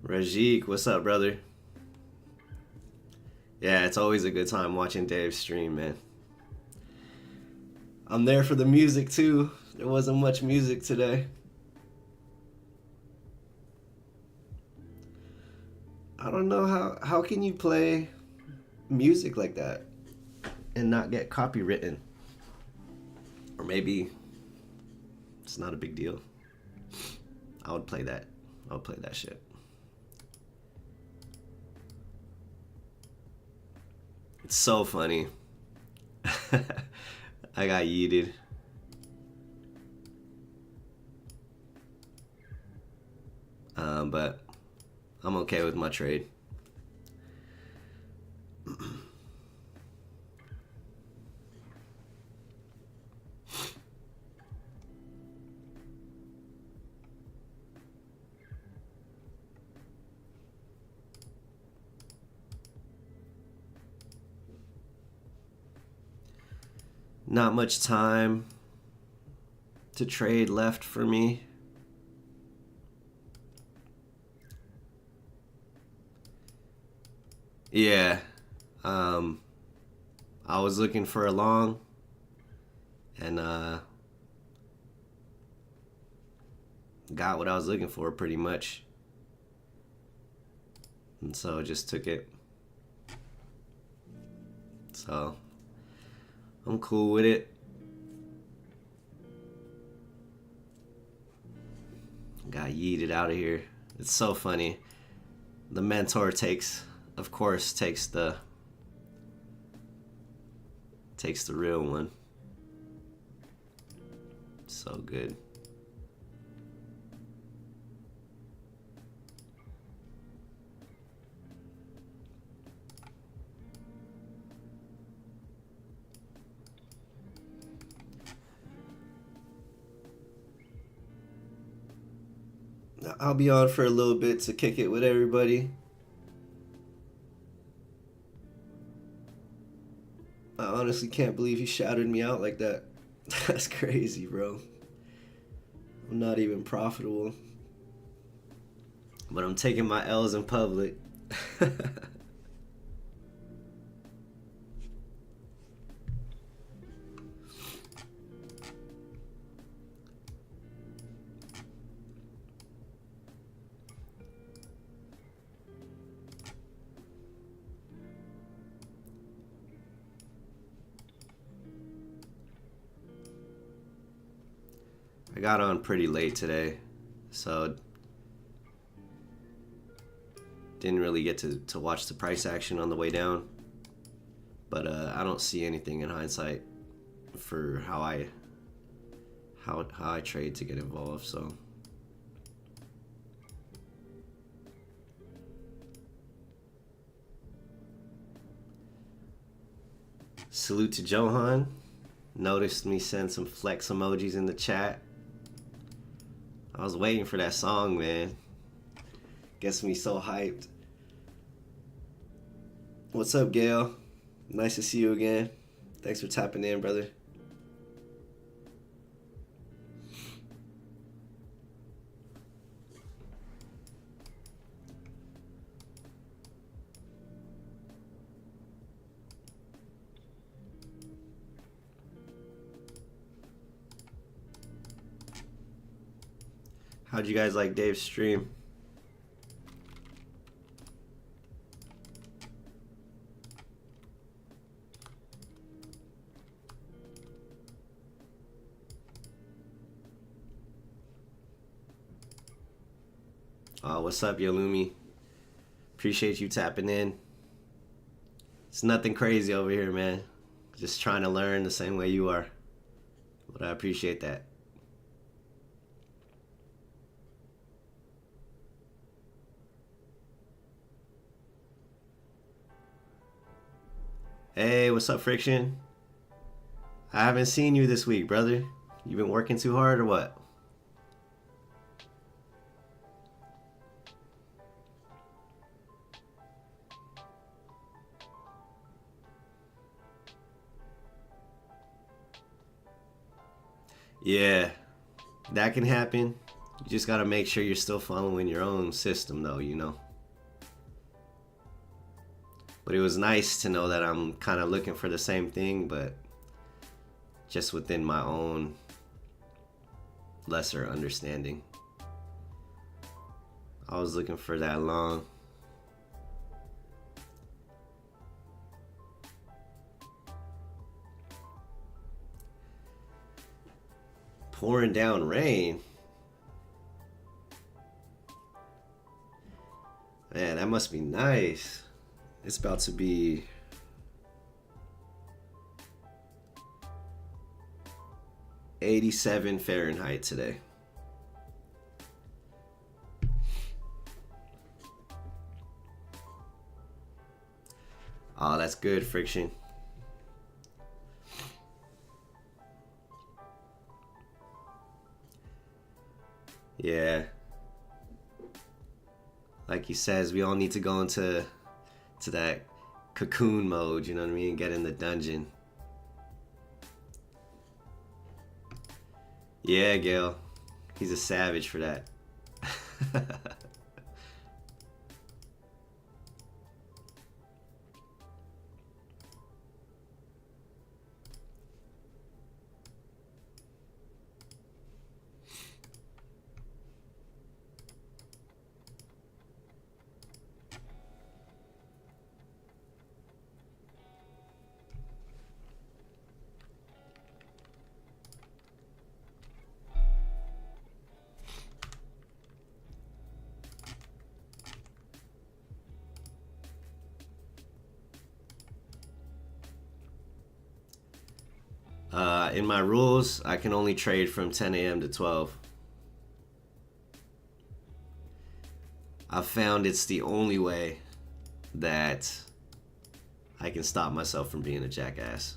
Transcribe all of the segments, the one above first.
Rajik, what's up, brother? Yeah, it's always a good time watching Dave stream, man. I'm there for the music too. There wasn't much music today. I don't know how can you play music like that and not get copywritten? Or maybe it's not a big deal. I would play that. I would play that shit. It's so funny. I got yeeted. But I'm okay with my trade. Not much time to trade left for me. Yeah. I was looking for a long and got what I was looking for pretty much. And so I just took it. So I'm cool with it. Got yeeted out of here. It's so funny. The mentor of course, takes the real one. So good. I'll be on for a little bit to kick it with everybody. I honestly can't believe he shouted me out like that. That's crazy, bro. I'm not even profitable. But I'm taking my L's in public. I got on pretty late today, so didn't really get to watch the price action on the way down. But I don't see anything in hindsight for how I trade to get involved. So salute to Johan. Noticed me send some flex emojis in the chat. I was waiting for that song, man. Gets me so hyped. What's up, Gail? Nice to see you again. Thanks for tapping in, brother. How'd you guys like Dave's stream? What's up, Yolumi? Appreciate you tapping in. It's nothing crazy over here, man. Just trying to learn the same way you are. But I appreciate that. Hey, what's up, Friction? I haven't seen you this week, brother. You been working too hard or what? Yeah, that can happen. You just gotta make sure you're still following your own system though, you know. But it was nice to know that I'm kind of looking for the same thing, but just within my own lesser understanding. I was looking for that long. Pouring down rain. Man, that must be nice. It's about to be 87 Fahrenheit today. Oh, that's good, Friction. Yeah. Like he says, we all need to go into that cocoon mode, you know what I mean? Get in the dungeon. Yeah, Gail. He's a savage for that. In my rules, I can only trade from 10 a.m. to 12. I've found it's the only way that I can stop myself from being a jackass.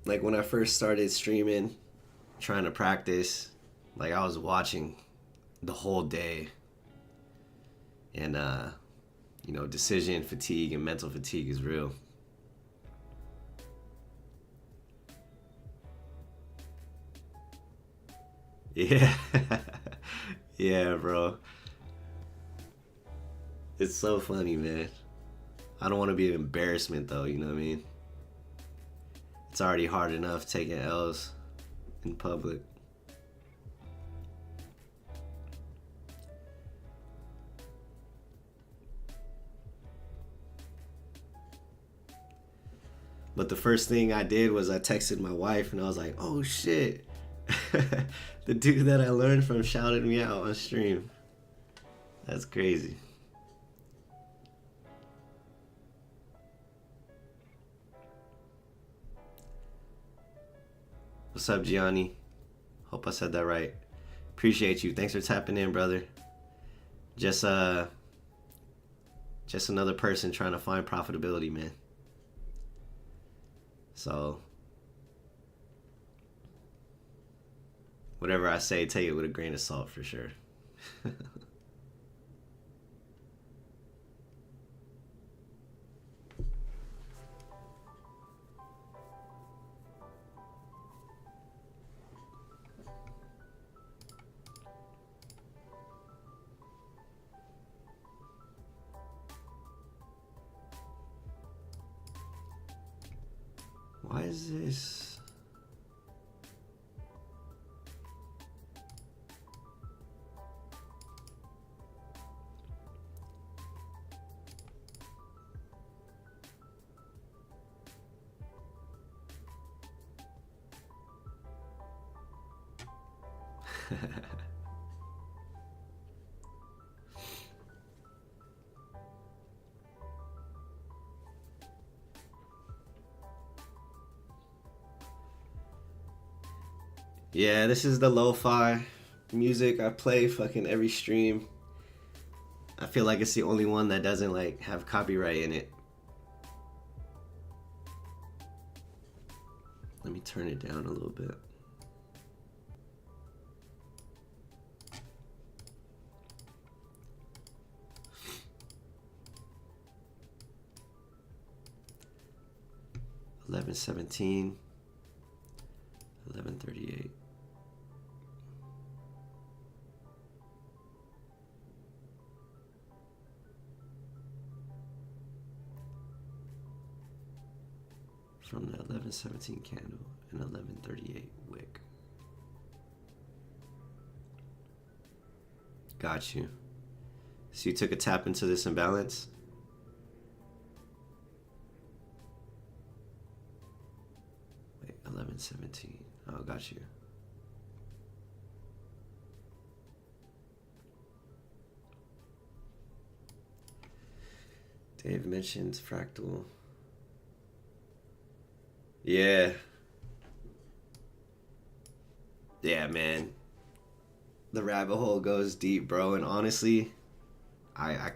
Like when I first started streaming, trying to practice, like I was watching the whole day, and you know, decision fatigue and mental fatigue is real. Yeah. Yeah, bro. It's so funny, man. I don't want to be an embarrassment though, you know what I mean? It's already hard enough taking L's in public. But the first thing I did was I texted my wife and I was like, oh shit. The dude that I learned from shouted me out on stream. That's crazy. What's up, Gianni? Hope I said that right. Appreciate you. Thanks for tapping in, brother. Just another person trying to find profitability, man. So whatever I say, take it with a grain of salt for sure. Why is this? Yeah, this is the lo-fi music I play fucking every stream. I feel like it's the only one that doesn't like have copyright in it. Let me turn it down a little bit. 11:17, 11:38. From the 11:17 candle and 11:38 wick. Got you. So you took a tap into this imbalance? Wait, 11:17. Oh, got you. Dave mentioned fractal. Yeah. Yeah, man. The rabbit hole goes deep, bro. And honestly, I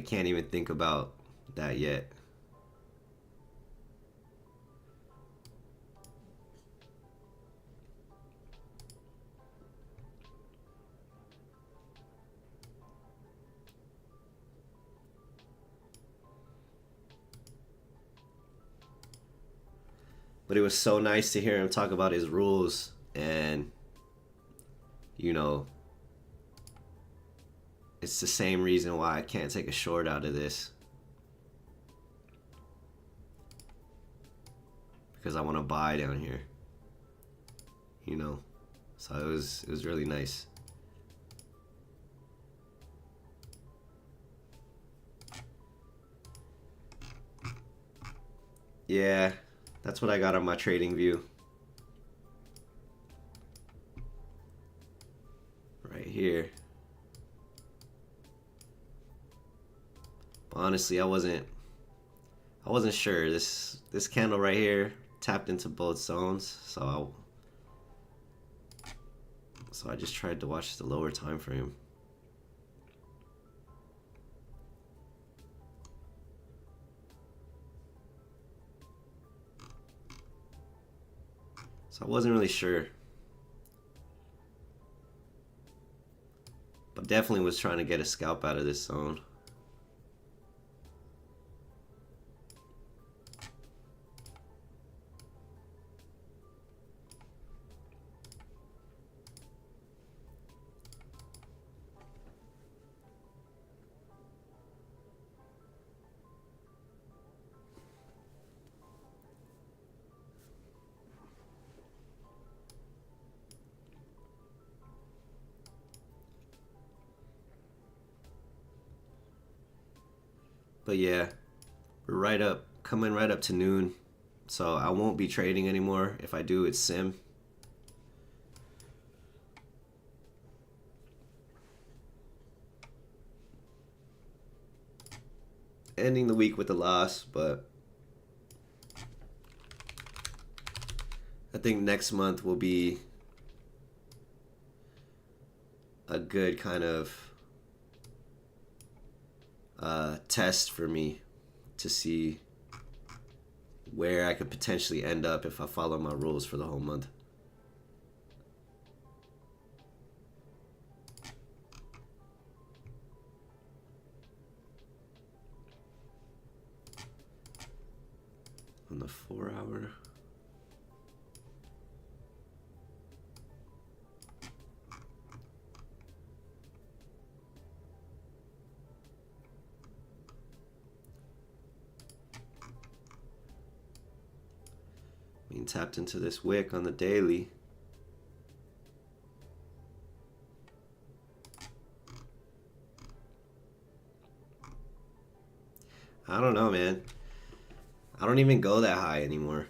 can't even think about that yet. But it was so nice to hear him talk about his rules and, you know, it's the same reason why I can't take a short out of this. Because I want to buy down here. You know. So it was really nice. Yeah, that's what I got on my trading view. Right here. But honestly, I wasn't sure. This candle right here tapped into both zones, so I just tried to watch the lower time frame. So I wasn't really sure. But definitely was trying to get a scalp out of this zone. But yeah, we're coming right up to noon. So I won't be trading anymore. If I do, it's sim. Ending the week with a loss, but I think next month will be a good kind of test for me to see where I could potentially end up if I follow my rules for the whole month. On the 4 hour. Being tapped into this wick on the daily. I don't know, man. I don't even go that high anymore.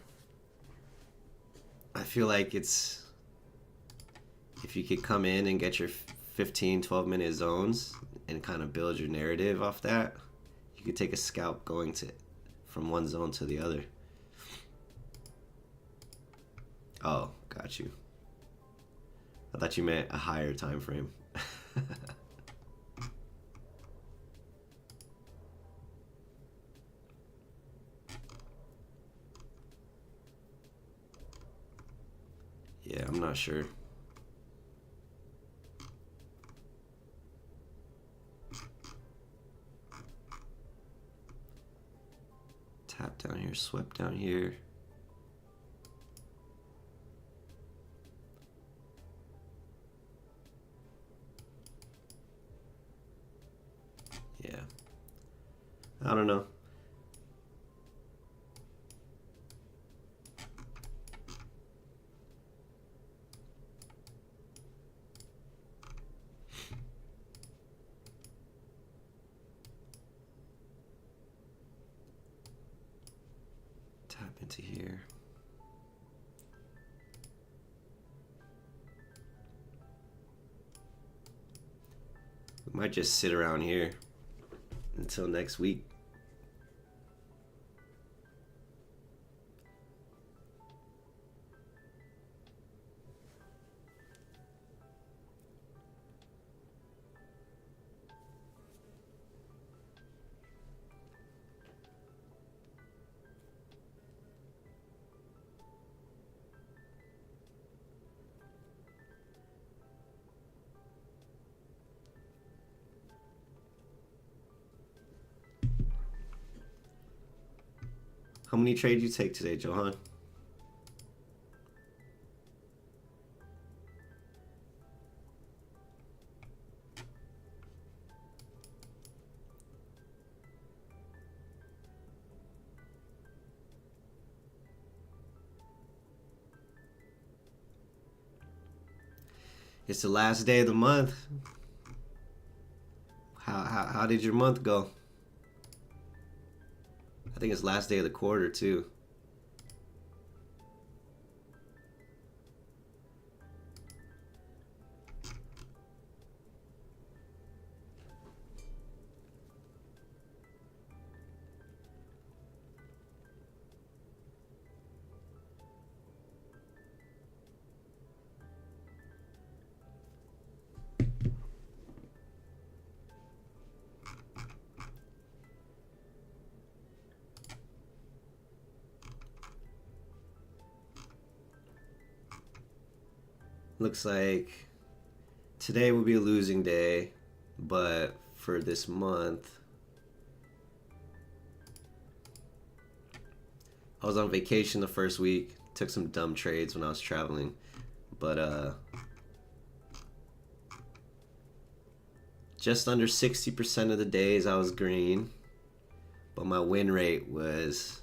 I feel like it's, if you could come in and get your 15, 12-minute zones and kind of build your narrative off that, you could take a scalp going from one zone to the other. Oh, got you. I thought you meant a higher time frame. Yeah, I'm not sure. Tap down here, swept down here. Yeah. I don't know. Tap into here. We might just sit around here until next week. How many trades you take today, Johan? It's the last day of the month. How did your month go? I think it's last day of the quarter too. Looks like today will be a losing day, but for this month, I was on vacation the first week, took some dumb trades when I was traveling, but just under 60% of the days I was green, but my win rate was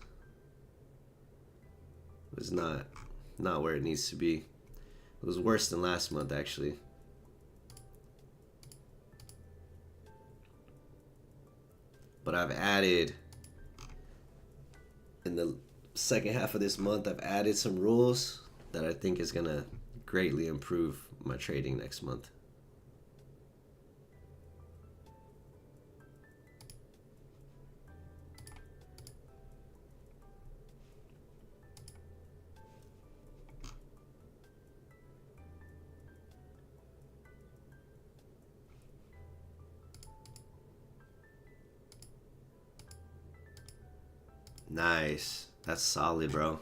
not where it needs to be. It was worse than last month, actually. But I've added, in the second half of this month, I've added some rules that I think is going to greatly improve my trading next month. Nice. That's solid, bro.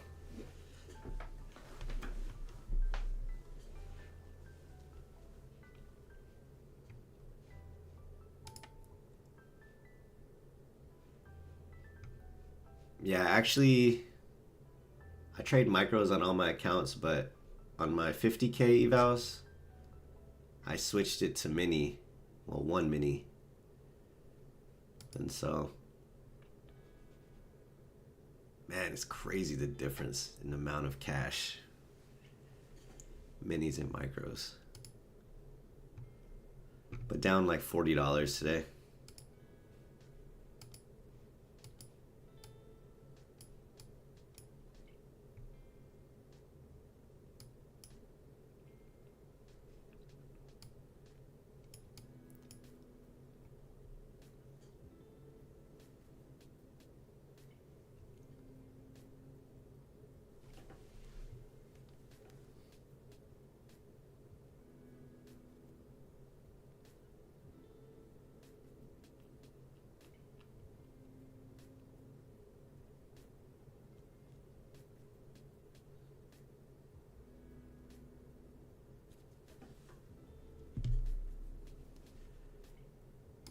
Yeah, actually, I trade micros on all my accounts, but on my 50K evals, I switched it to mini. Well, one mini. And so, man, it's crazy the difference in the amount of cash. Minis and micros. But down like $40 today.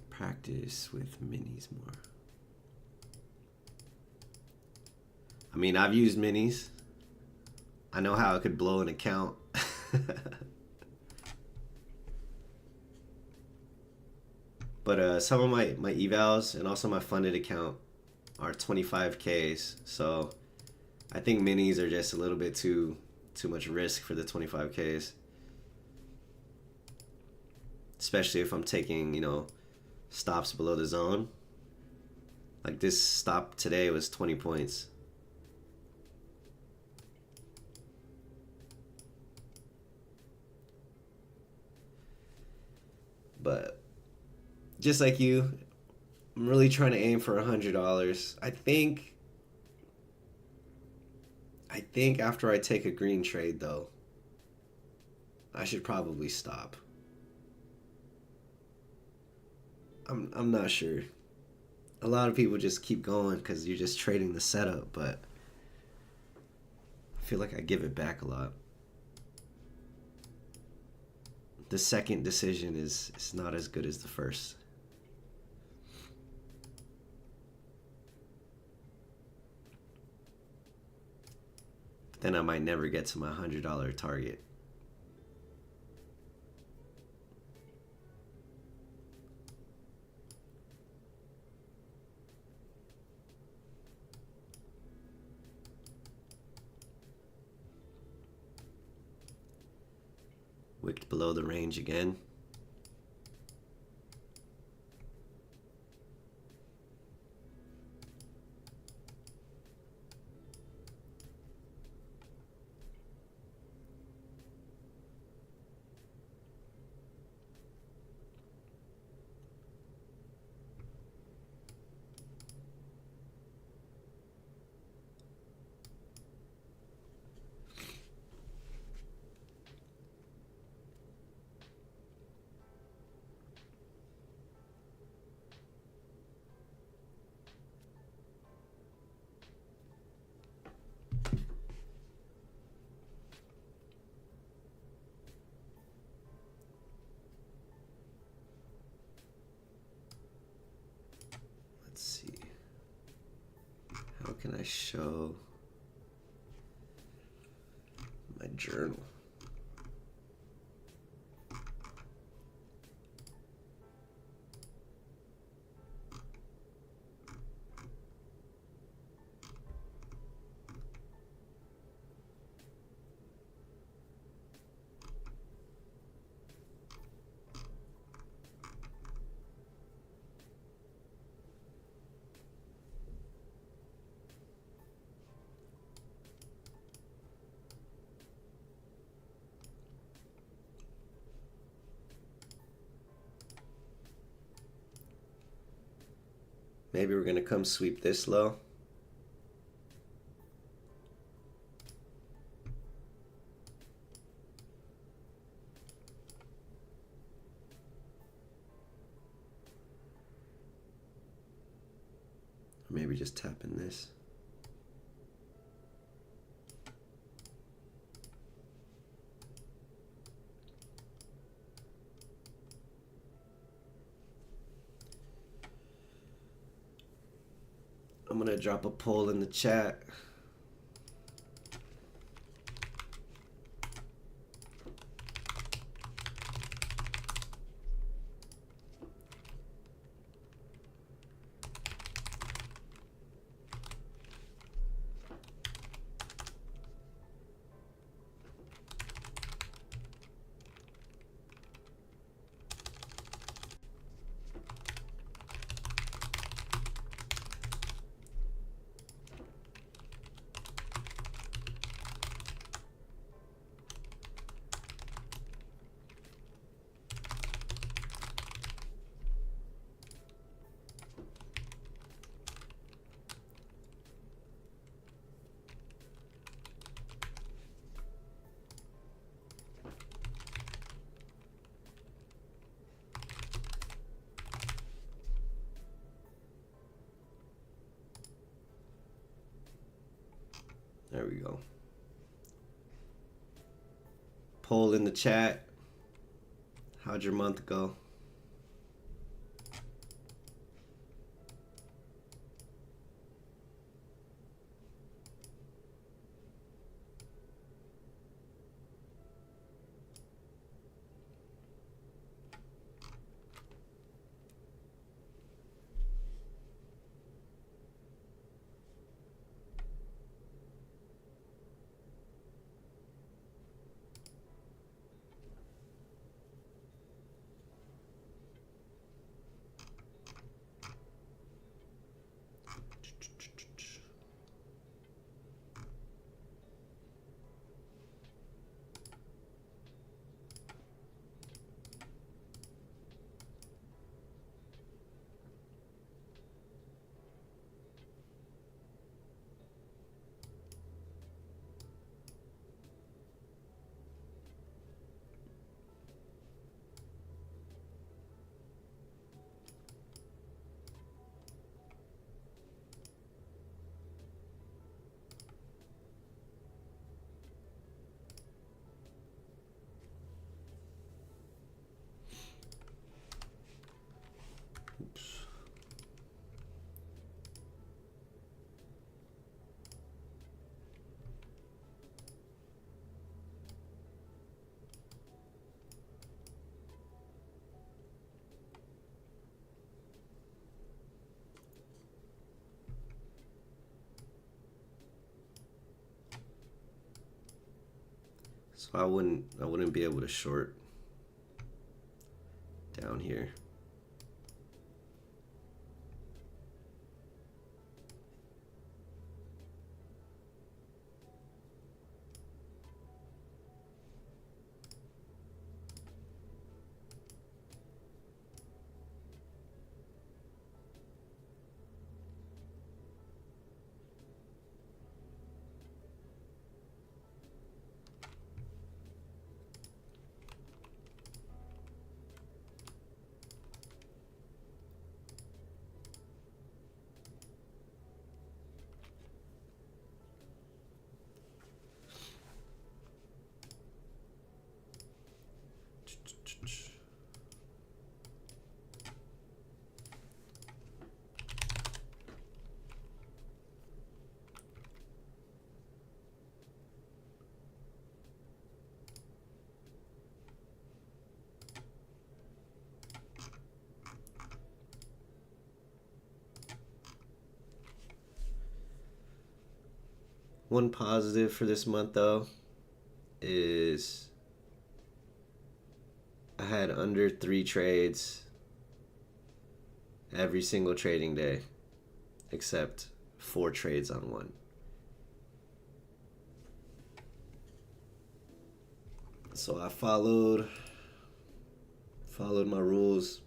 Practice with minis more. I mean, I've used minis. I know how it could blow an account. But some of my evals and also my funded account are 25Ks. So I think minis are just a little bit too much risk for the 25Ks. Especially if I'm taking, stops below the zone. Like this stop today was 20 points. But just like you, I'm really trying to aim for $100. I think after I take a green trade though, I should probably stop. I'm not sure. A lot of people just keep going because you're just trading the setup, but I feel like I give it back a lot. The second decision is not as good as the first. Then I might never get to my $100 target. Wicked below the range again. Let's see. How can I show my journal? Maybe we're gonna come sweep this low. Or maybe just tap in this. I'm gonna drop a poll in the chat. There we go. Poll in the chat. How'd your month go? So I wouldn't be able to short down here. One positive for this month, though, is I had under 3 trades every single trading day, except 4 trades on one. So I followed my rules.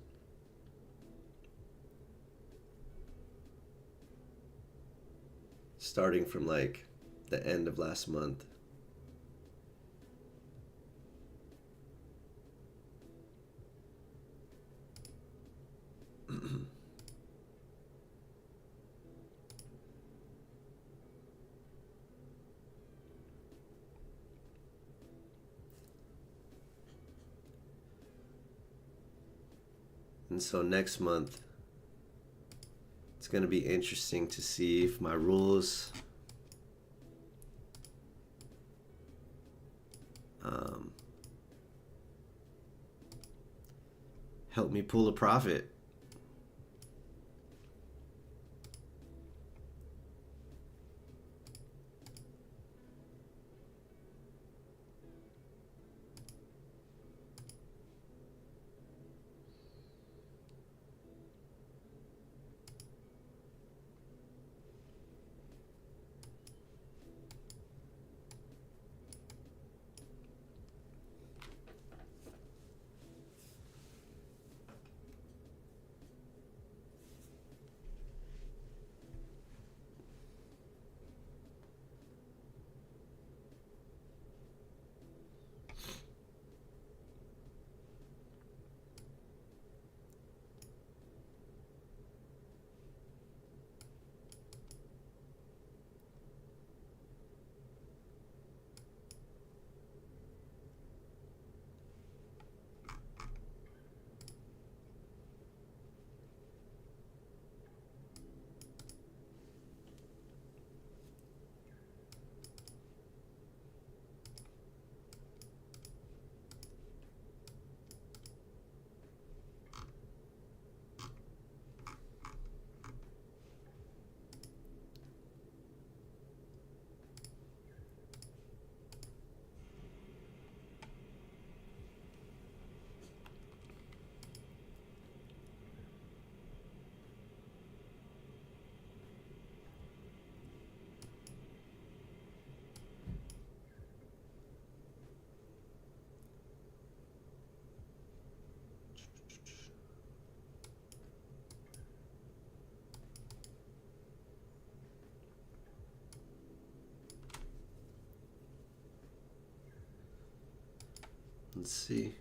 Starting from like the end of last month. And so next month, it's going to be interesting to see if my rules help me pull a profit. Let's see.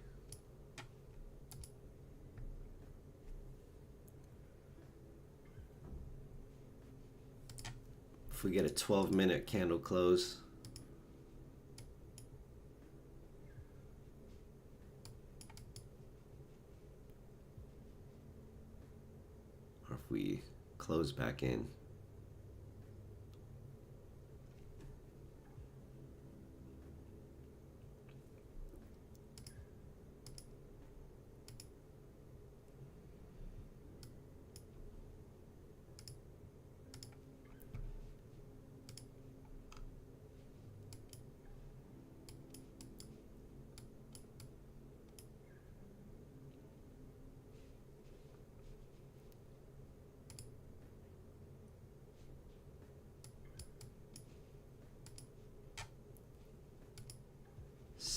If we get a 12-minute candle close, or if we close back in.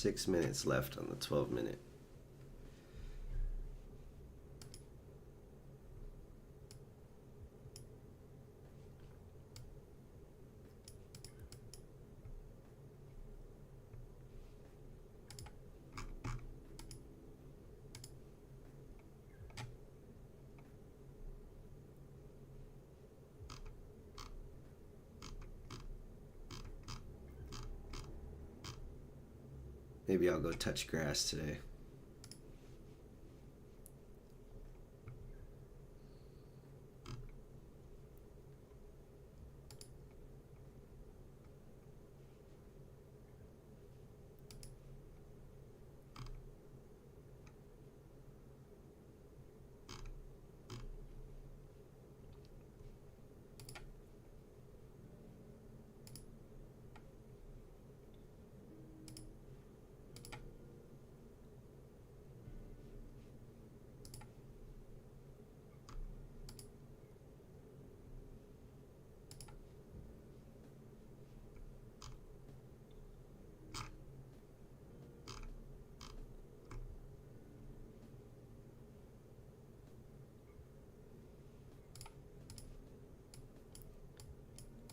6 minutes left on the 12-minute. Maybe I'll go touch grass today.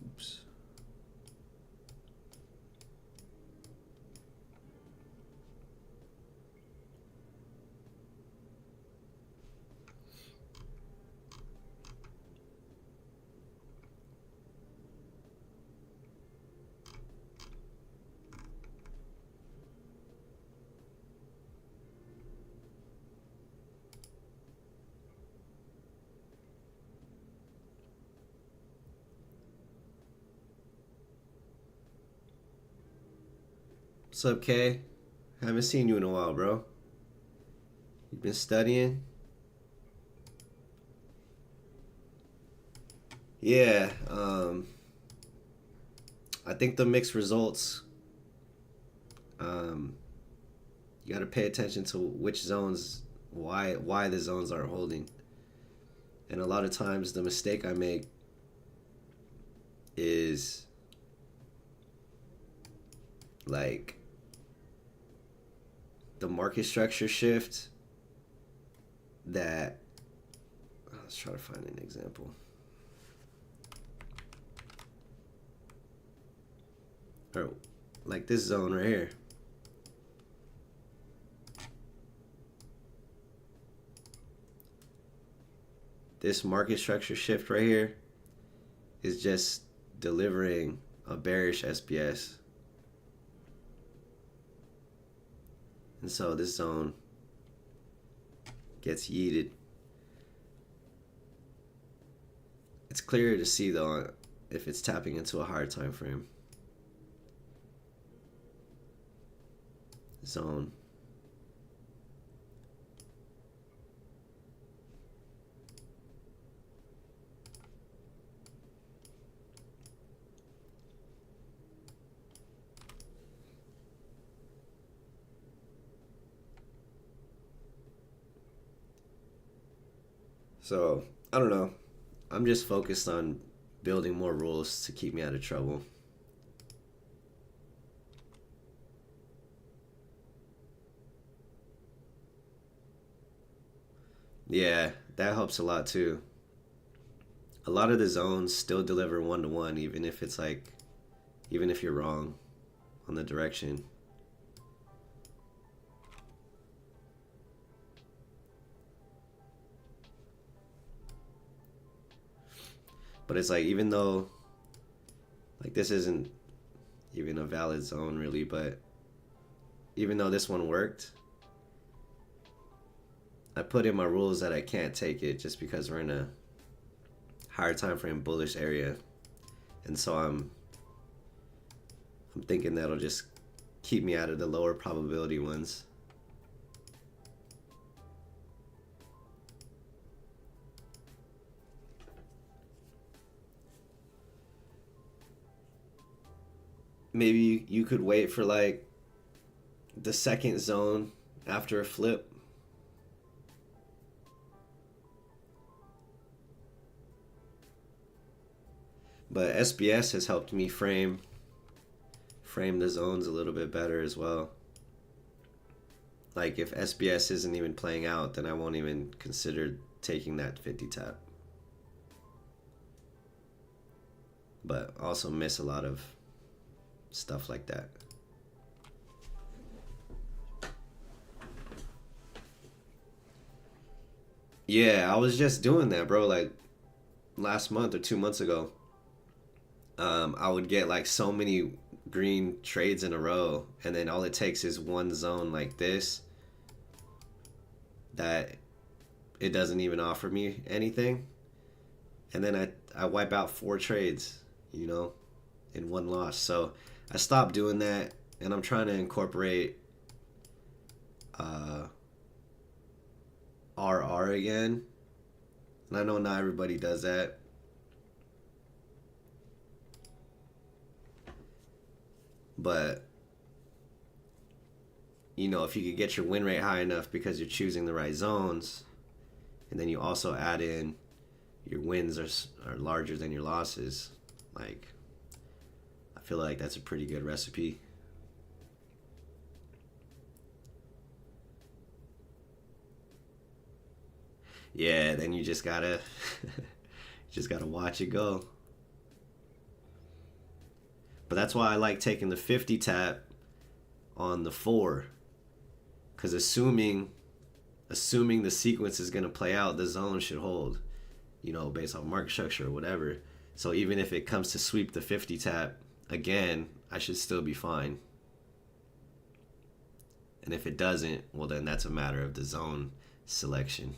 Oops. What's up, Kay? Haven't seen you in a while, bro. You've been studying? Yeah, I think the mixed results, um, you got to pay attention to which zones, why the zones aren't holding. And a lot of times the mistake I make is like the market structure shift that, let's try to find an example. Or like this zone right here. This market structure shift right here is just delivering a bearish SPS. And so this zone gets yeeted. It's clearer to see though if it's tapping into a higher time frame. Zone. So, I don't know. I'm just focused on building more rules to keep me out of trouble. Yeah, that helps a lot too. A lot of the zones still deliver 1-to-1, even if it's like, even if you're wrong on the direction. But it's like, even though, like, this isn't even a valid zone really, but even though this one worked, I put in my rules that I can't take it just because we're in a higher time frame bullish area. And so I'm thinking that'll just keep me out of the lower probability ones. Maybe you could wait for like the second zone after a flip. But SBS has helped me frame the zones a little bit better as well. Like if SBS isn't even playing out, then I won't even consider taking that 50 tap. But also miss a lot of stuff like that. Yeah, I was just doing that, bro. Like last month or 2 months ago, I would get like so many green trades in a row, and then all it takes is one zone like this that it doesn't even offer me anything, and then I wipe out 4 trades, you know, in one loss. So I stopped doing that, and I'm trying to incorporate uh, RR again. And I know not everybody does that, but you know, if you could get your win rate high enough because you're choosing the right zones, and then you also add in your wins are larger than your losses, like I feel like that's a pretty good recipe. Yeah, then you just gotta just gotta watch it go. But that's why I like taking the 50 tap on the 4, because assuming the sequence is gonna play out, the zone should hold, you know, based on market structure or whatever. So even if it comes to sweep the 50 tap again, I should still be fine. And if it doesn't, well, then that's a matter of the zone selection.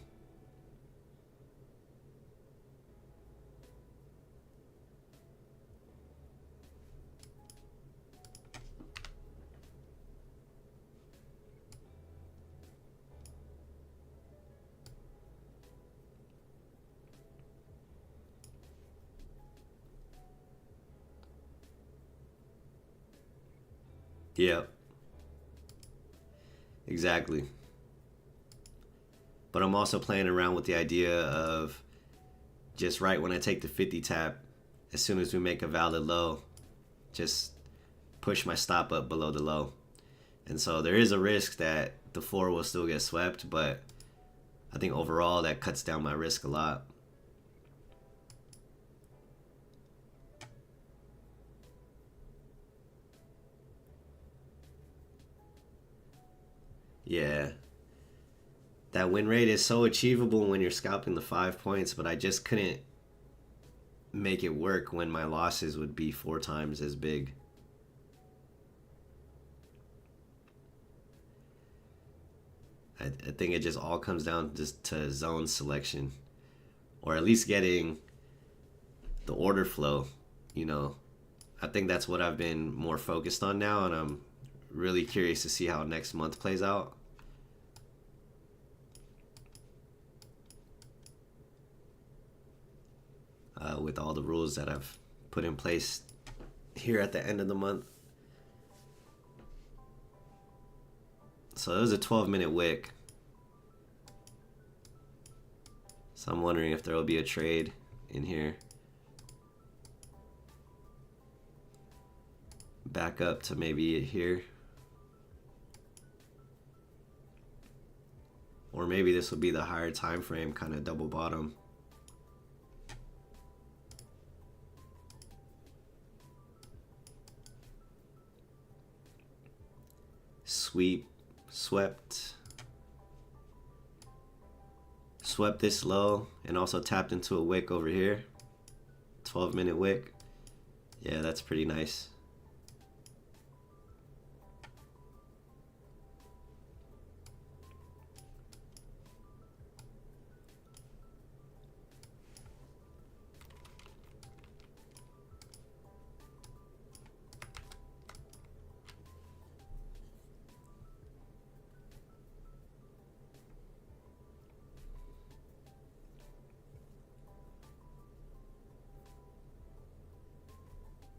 Yeah, exactly. But I'm also playing around with the idea of just right when I take the 50 tap, as soon as we make a valid low, just push my stop up below the low. And so there is a risk that the 4 will still get swept, but I think overall that cuts down my risk a lot. Yeah, that win rate is so achievable when you're scalping the 5 points, but I just couldn't make it work when my losses would be 4 times as big. I think it just all comes down just to zone selection, or at least getting the order flow. You know, I think that's what I've been more focused on now, and I'm really curious to see how next month plays out. With all the rules that I've put in place here at the end of the month. So it was a 12-minute wick. So I'm wondering if there will be a trade in here. Back up to maybe here. Or maybe this will be the higher time frame kind of double bottom. Swept this low and also tapped into a wick over here. 12-minute wick. Yeah, that's pretty nice.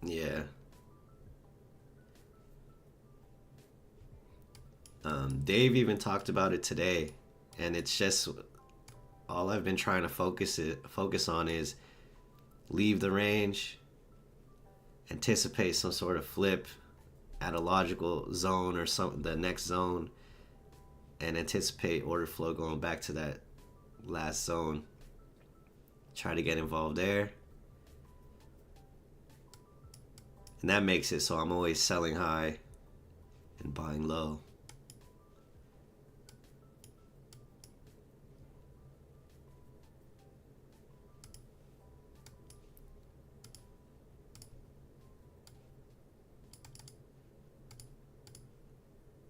Yeah. Dave even talked about it today, and it's just all I've been trying to focus on is leave the range, anticipate some sort of flip at a logical zone or the next zone, and anticipate order flow going back to that last zone. Try to get involved there. And that makes it so I'm always selling high and buying low.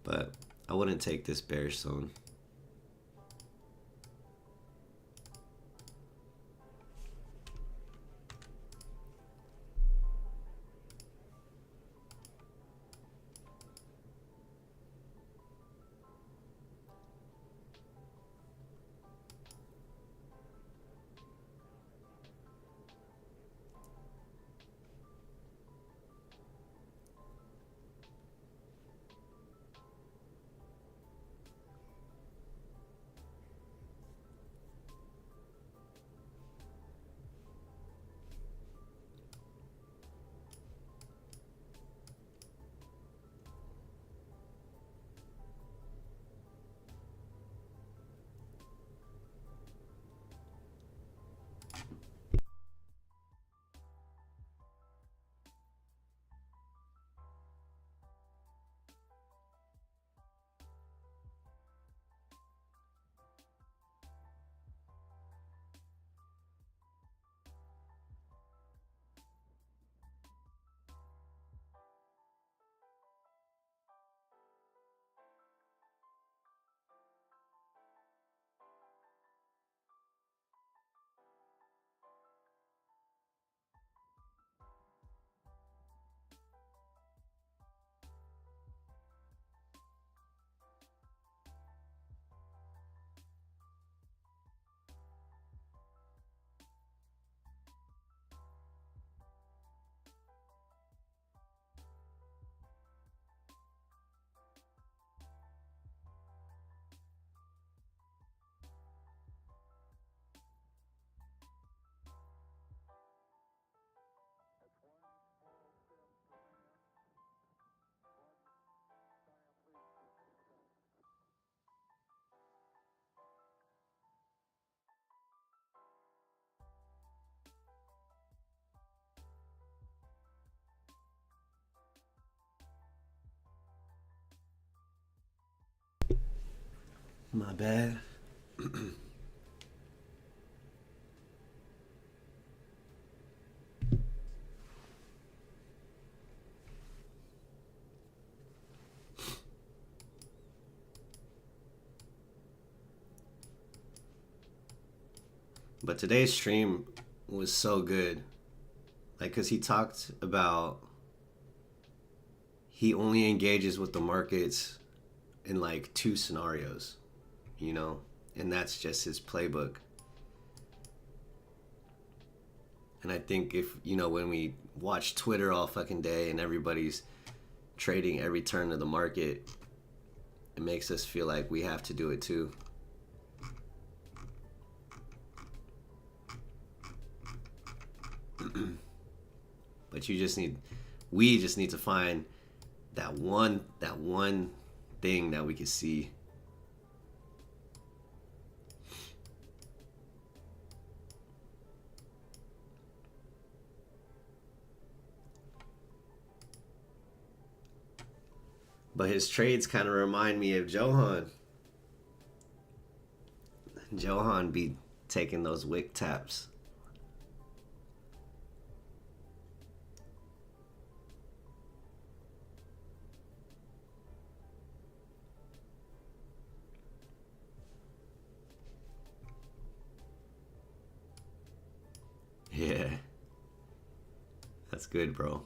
But I wouldn't take this bearish zone. My bad. But today's stream was so good. Like, because he talked about he only engages with the markets in like 2 scenarios, you know? And that's just his playbook. And I think if, you know, when we watch Twitter all fucking day and everybody's trading every turn of the market, it makes us feel like we have to do it too. But we just need to find that one thing that we can see. But his trades kind of remind me of Johan. Johan be taking those wick taps. Yeah. That's good, bro.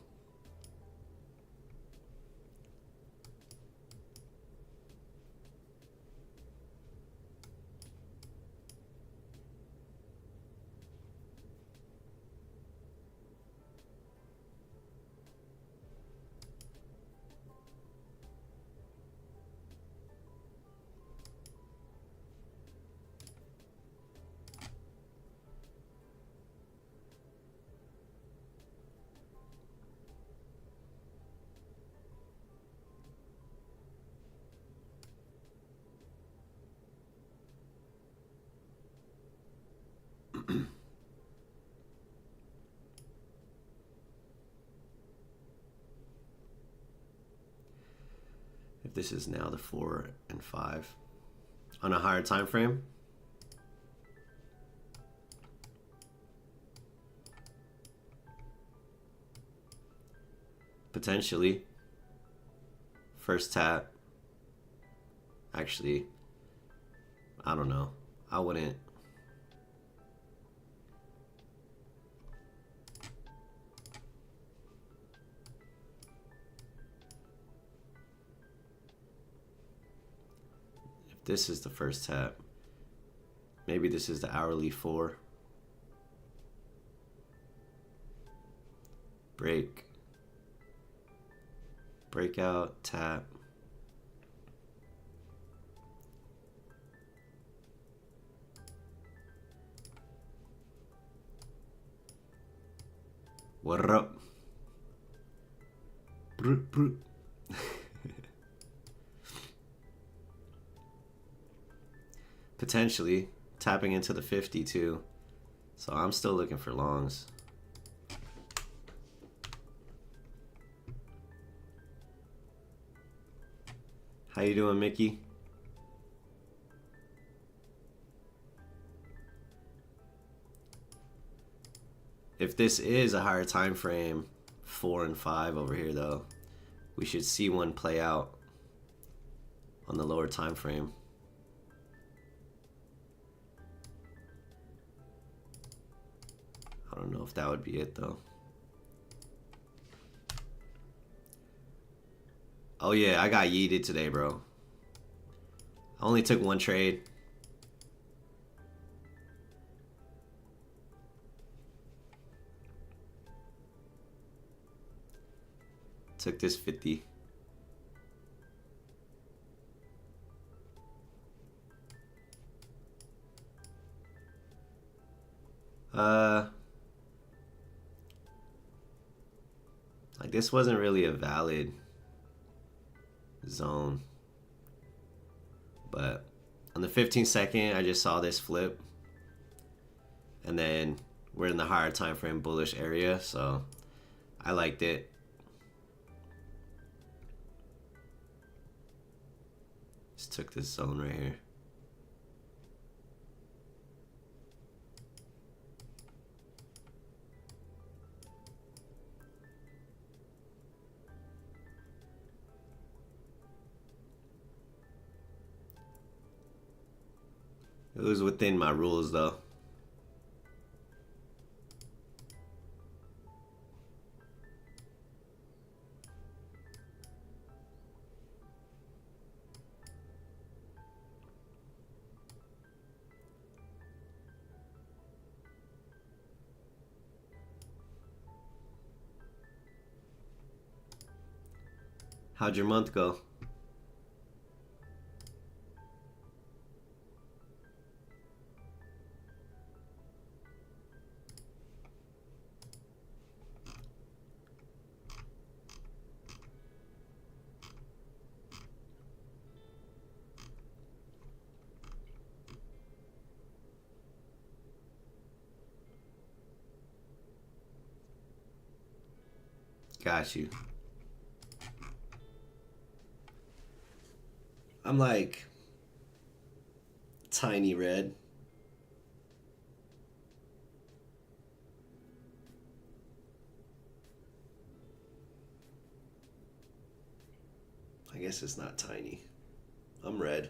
if this is now the 4 and 5 on a higher time frame. Potentially. First tap. Actually, I don't know. I wouldn't. If this is the first tap, maybe this is the hourly 4. Break. Breakout, tap. What up? Brr, brr. Potentially tapping into the 50 too. So I'm still looking for longs. How you doing, Mickey? If this is a higher time frame, 4 and 5 over here though, we should see one play out on the lower time frame. I don't know if that would be it though. Oh yeah, I got yeeted today, bro. I only took one trade. Took this 50. Like this wasn't really a valid zone. But on the 15-second, I just saw this flip. And then we're in the higher time frame bullish area, so I liked it. Just took this zone right here. It was within my rules though. How'd your month go? Got you. I'm like tiny red. I guess it's not tiny. I'm red.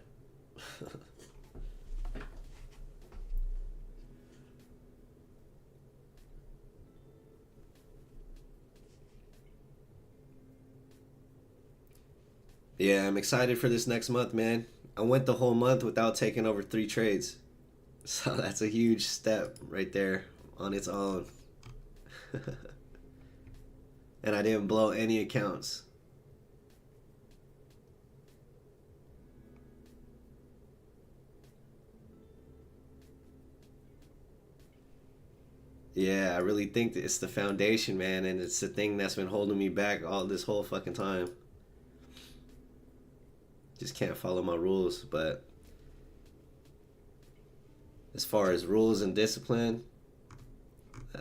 Yeah, I'm excited for this next month, man. I went the whole month without taking over 3 trades. So that's a huge step right there on its own. And I didn't blow any accounts. Yeah, I really think that it's the foundation, man, and it's the thing that's been holding me back all this whole fucking time. Just can't follow my rules, but as far as rules and discipline,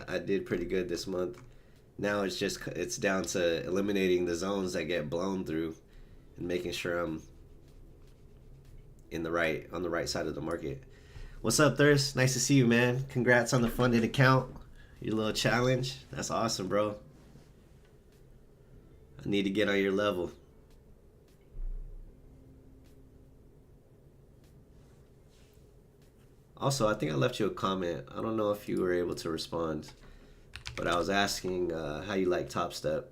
I did pretty good this month. Now it's down to eliminating the zones that get blown through, and making sure I'm on the right side of the market. What's up, Thirst? Nice to see you, man. Congrats on the funded account. Your little challenge. That's awesome, bro. I need to get on your level. Also, I think I left you a comment. I don't know if you were able to respond, but I was asking how you like Top Step.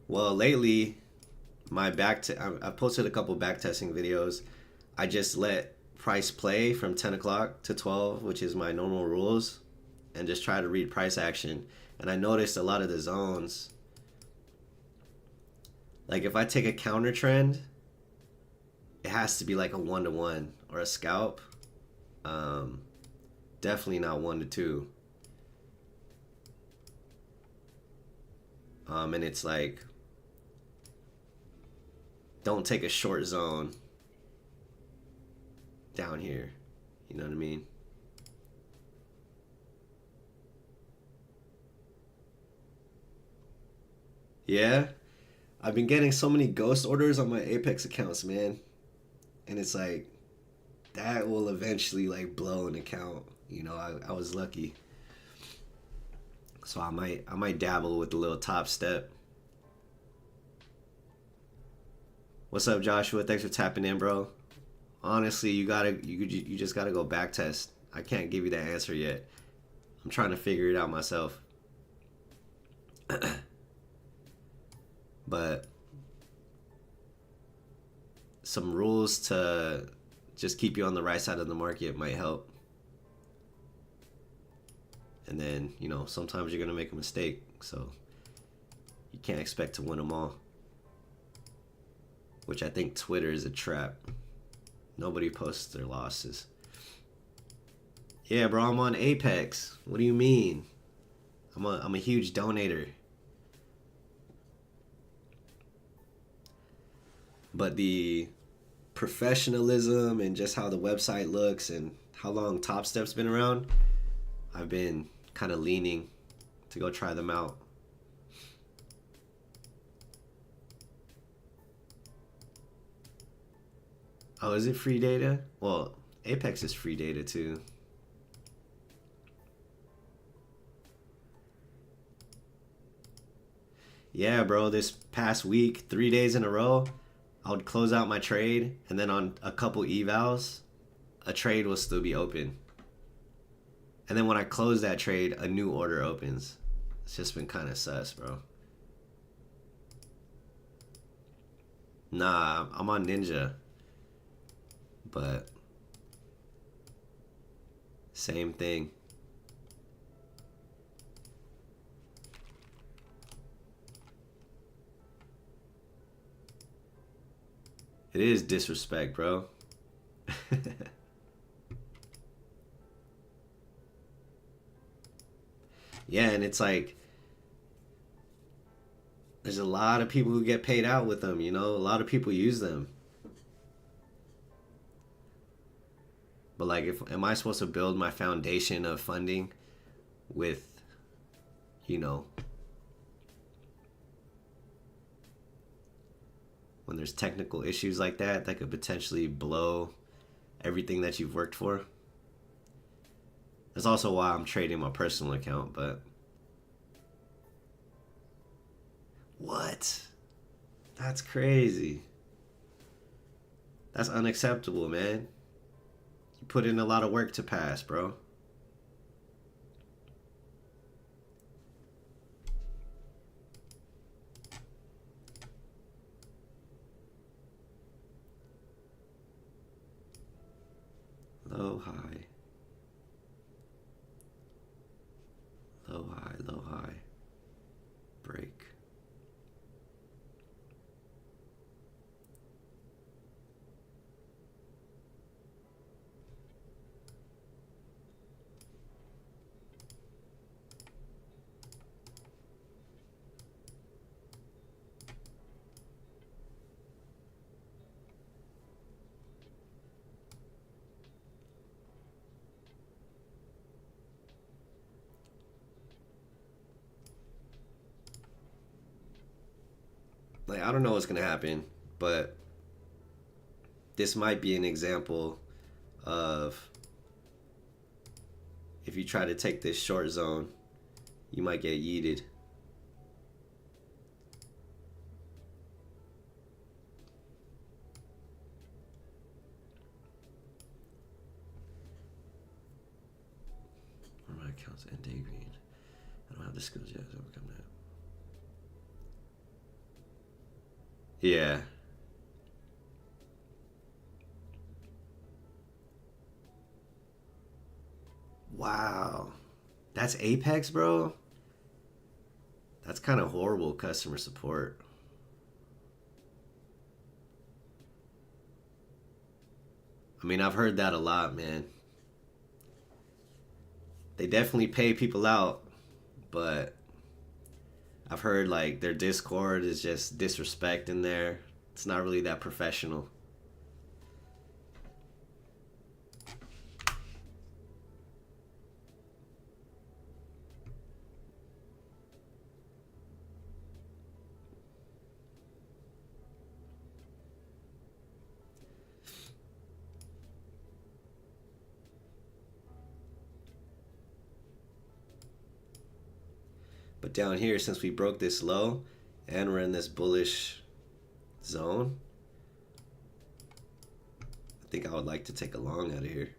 Well, lately, I posted a couple back testing videos. I just let price play from 10 o'clock to 12, which is my normal rules, and just try to read price action. And I noticed a lot of the zones, like if I take a counter trend, it has to be like a 1-to-1 or a scalp. Definitely not 1-to-2. And it's like, don't take a short zone down here. You know what I mean? Yeah. I've been getting so many ghost orders on my Apex accounts, man. And it's like, that will eventually like blow an account. You know, I was lucky. So I might dabble with a little Top Step. What's up, Joshua? Thanks for tapping in, bro. Honestly, you just gotta go back test. I can't give you that answer yet. I'm trying to figure it out myself. But some rules to just keep you on the right side of the market might help. And then, you know, sometimes you're gonna make a mistake, so you can't expect to win them all. Which I think Twitter is a trap. Nobody posts their losses. Yeah, bro, I'm on Apex. What do you mean? I'm a huge donator. But the professionalism and just how the website looks and how long Top Step's been around, I've been kind of leaning to go try them out. Oh, is it free data? Well, Apex is free data too. Yeah, bro, this past week, 3 days in a row, I would close out my trade, and then on a couple evals, a trade will still be open. And then when I close that trade, a new order opens. It's just been kind of sus, bro. Nah, I'm on Ninja. But same thing. It is disrespect, bro. Yeah, and it's like there's a lot of people who get paid out with them, you know? A lot of people use them. But like, am I supposed to build my foundation of funding with, you know, when there's technical issues like that could potentially blow everything that you've worked for? That's also why I'm trading my personal account, but what? That's crazy. That's unacceptable, man. You put in a lot of work to pass, bro. Low, high. Low, high, low, high. Break. Like, I don't know what's gonna happen, but this might be an example of if you try to take this short zone, you might get yeeted. Where are my accounts and day green? I don't have the skills yet to overcome that. Yeah. Wow. That's Apex, bro? That's kind of horrible customer support. I mean, I've heard that a lot, man. They definitely pay people out, but I've heard like their Discord is just disrespect in there. It's not really that professional. But down here, since we broke this low and we're in this bullish zone, I think I would like to take a long out of here.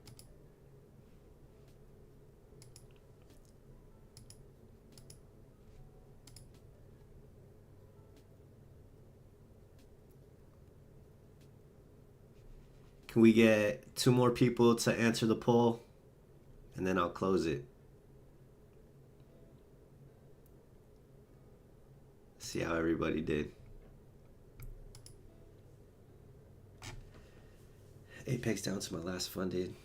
Can we get 2 more people to answer the poll? And then I'll close it. See how everybody did. Apex down to my last funded.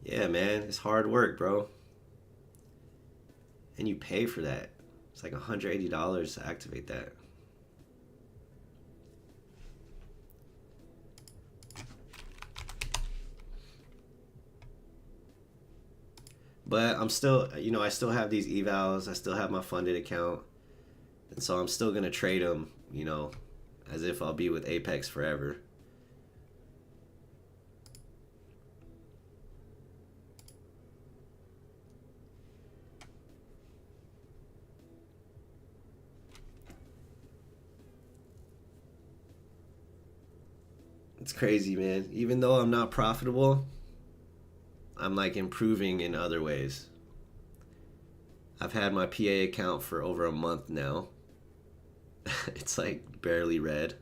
Yeah, man, it's hard work, bro. And you pay for that. It's like $180 to activate that. But I'm still, I still have these evals. I still have my funded account. And so I'm still going to trade them, as if I'll be with Apex forever. It's crazy, man. Even though I'm not profitable, I'm like improving in other ways. I've had my PA account for over a month now. It's like barely red.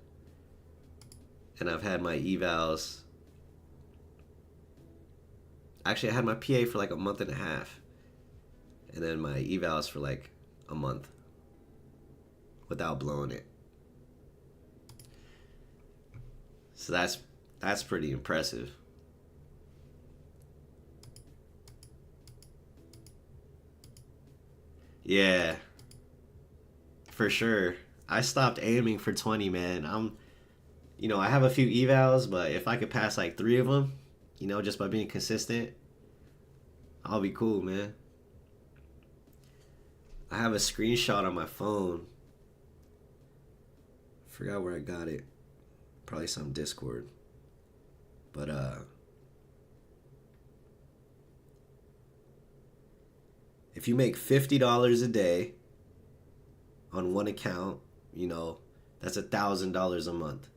And I've had my evals. Actually, I had my PA for like a month and a half. And then my evals for like a month. Without blowing it. So that's pretty impressive. Yeah, for sure. I stopped aiming for 20, man. I have a few evals, but if I could pass like 3 of them, just by being consistent, I'll be cool, man. I have a screenshot on my phone. Forgot where I got it. Probably some Discord. But if you make $50 a day on one account, that's $1,000 a month.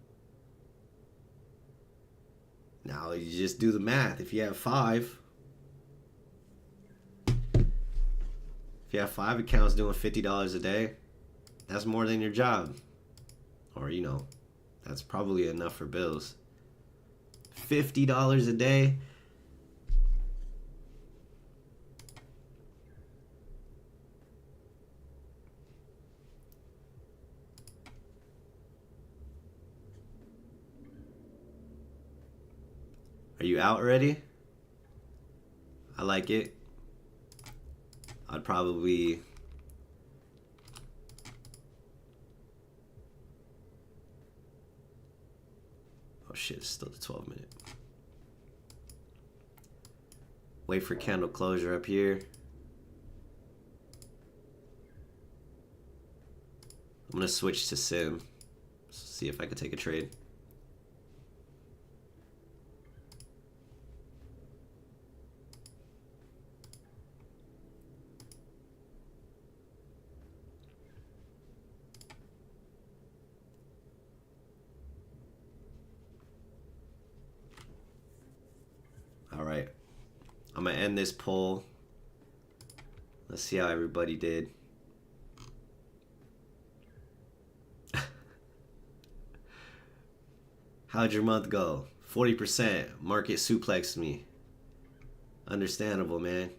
Now you just do the math. If you have 5 accounts doing $50 a day, that's more than your job. Or that's probably enough for bills. $50 a day. Are you out already? I like it. I'd probably... Oh shit, it's still the 12 minute. Wait for candle closure up here. I'm gonna switch to sim. See if I can take a trade. All right, I'm gonna end this poll. Let's see how everybody did. How'd your month go? 40%. Market suplexed me. Understandable, man.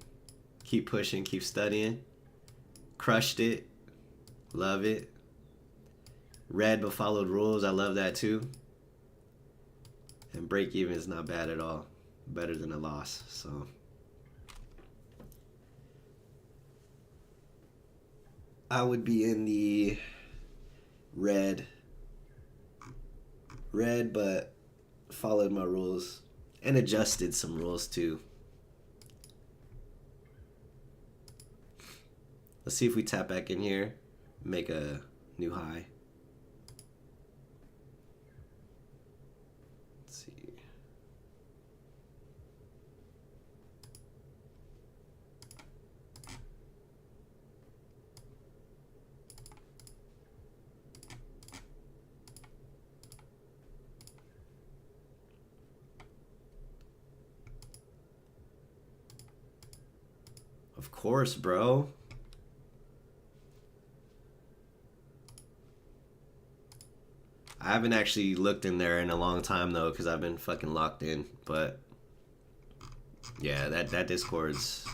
Keep pushing, keep studying. Crushed it. Love it. Read but followed rules. I love that too. And break even is not bad at all. Better than a loss. So I would be in the red, but followed my rules and adjusted some rules too. Let's see if we tap back in here, make a new high. Let's see. Of course, bro. I haven't actually looked in there in a long time though, because I've been fucking locked in. But yeah, that Discord's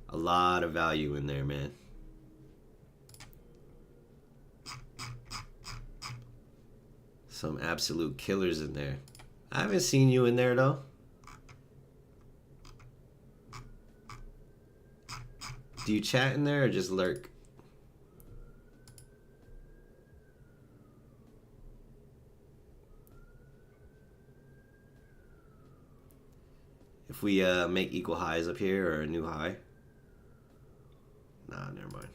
a lot of value in there, man. Some absolute killers in there. I haven't seen you in there though. Do you chat in there or just lurk? If we make equal highs up here or a new high. Nah, never mind.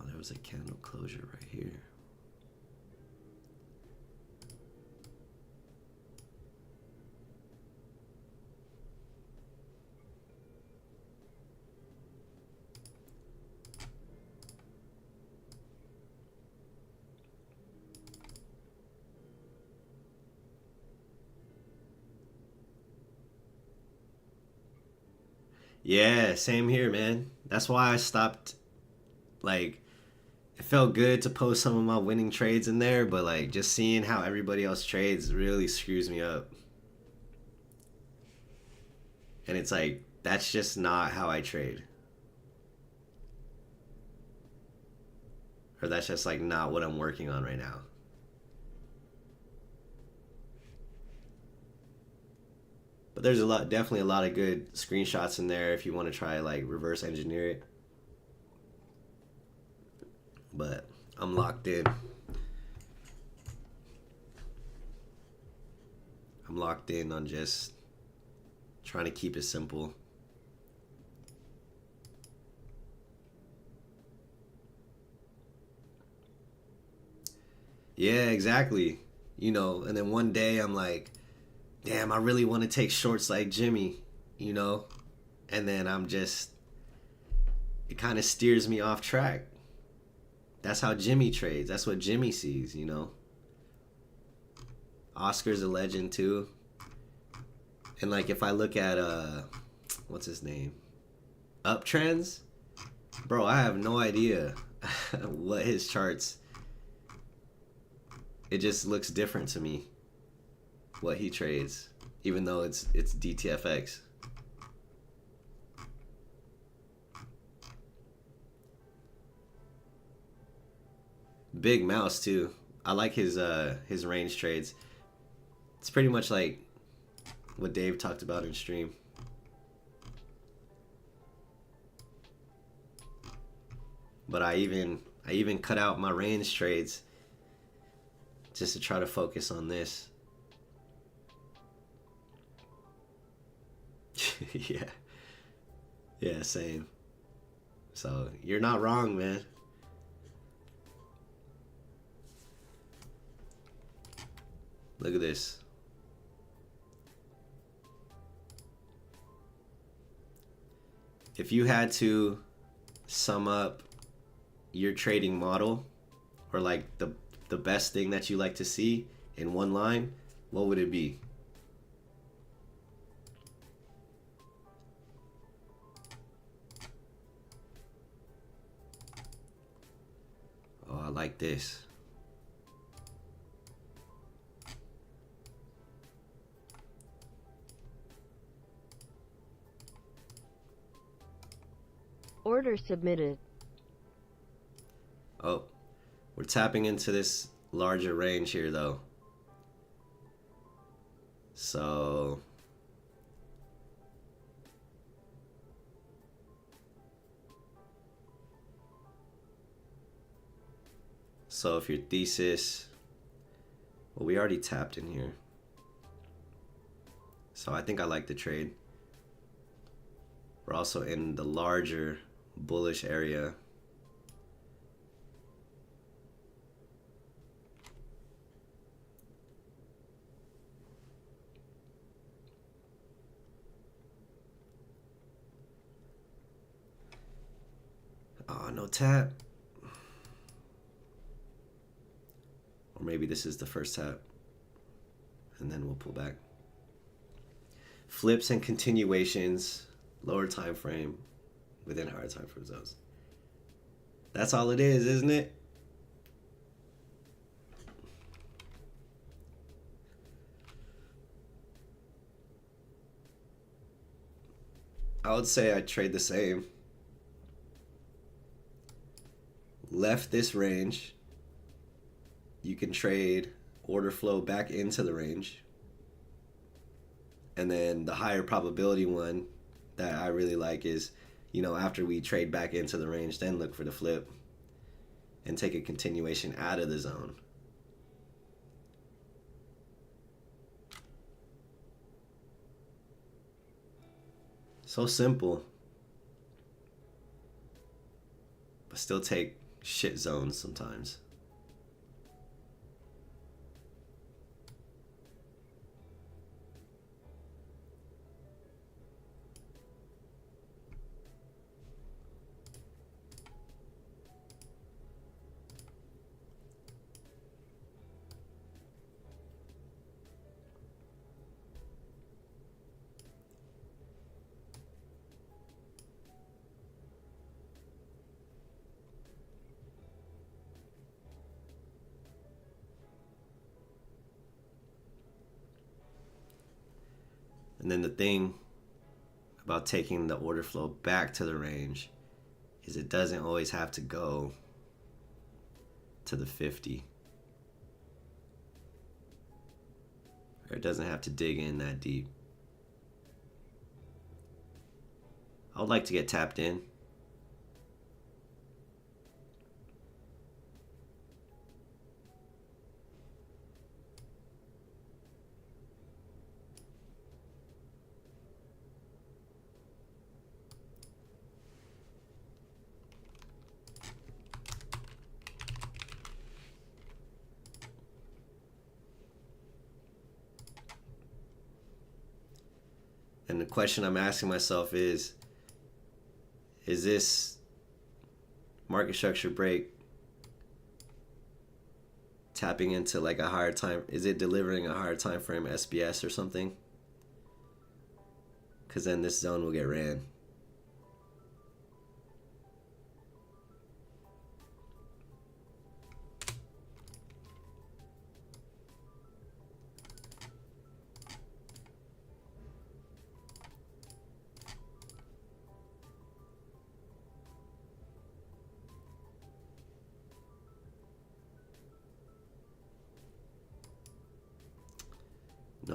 There's a candle closure right here. Yeah, same here, man. That's why I stopped, like, it felt good to post some of my winning trades in there, but like just seeing how everybody else trades really screws me up. And it's like, that's just not how I trade. Or that's just like not what I'm working on right now. But there's definitely a lot of good screenshots in there if you want to try like reverse engineer it. But I'm locked in. I'm locked in on just trying to keep it simple. Yeah, exactly. You know, and then one day I'm like, damn, I really want to take shorts like Jimmy, you know? And then it kind of steers me off track. That's how Jimmy trades. That's what Jimmy sees, you know? Oscar's a legend too. And like if I look at what's his name? Uptrends? Bro, I have no idea what his charts. It just looks different to me. What he trades. Even though it's DTFX. Big mouse too. I like his range trades. It's pretty much like what Dave talked about in stream. But I even cut out my range trades just to try to focus on this. Yeah. Yeah, same. So you're not wrong, man. Look at this. If you had to sum up your trading model, or like the best thing that you like to see in one line, what would it be? Oh, I like this. Order submitted. Oh, we're tapping into this larger range here though. So if your thesis, well, we already tapped in here. So I think I like the trade. We're also in the larger bullish area. Oh, no tap. Or maybe this is the first tap. And then we'll pull back. Flips and continuations, lower time frame within higher time frame zones. That's all it is, isn't it? I would say I'd trade the same. Left this range, you can trade order flow back into the range. And then the higher probability one that I really like is, you know, after we trade back into the range, then look for the flip and take a continuation out of the zone. So simple. But still take shit zones sometimes. And then the thing about taking the order flow back to the range is it doesn't always have to go to the 50. Or it doesn't have to dig in that deep. I would like to get tapped in. And the question I'm asking myself is this market structure break tapping into like a higher time? Is it delivering a higher time frame SBS or something? Because then this zone will get ran.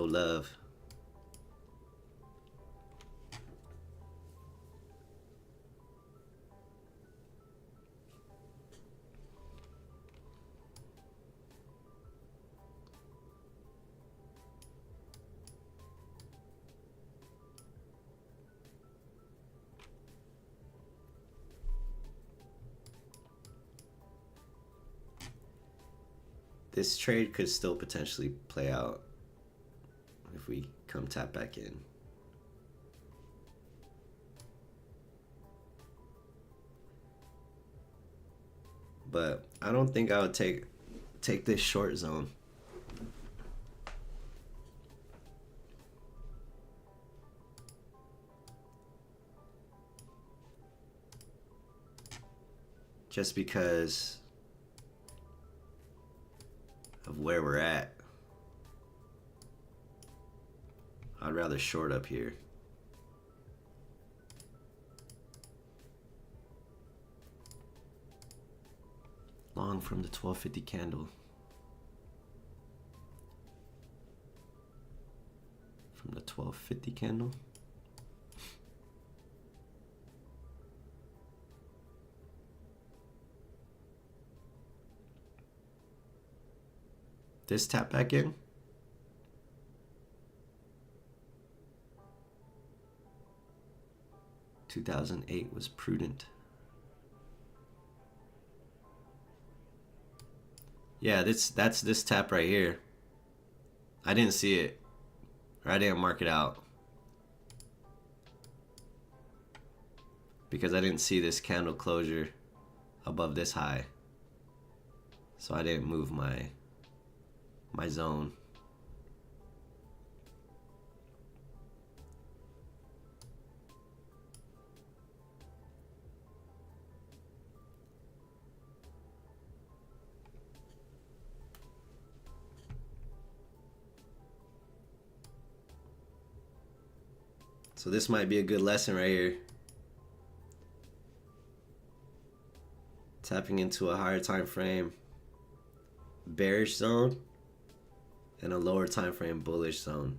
love. This trade could still potentially play out if we come tap back in. But I don't think I would take this short zone. Just because of where we're at. I'd rather short up here. Long from the 1250 candle. From the 1250 candle. This tap back in. (2008) was prudent. Yeah, that's this tap right here. I didn't see it, or I didn't mark it out because I didn't see this candle closure above this high, so I didn't move my zone. So this might be a good lesson right here. Tapping into a higher time frame bearish zone and a lower time frame bullish zone.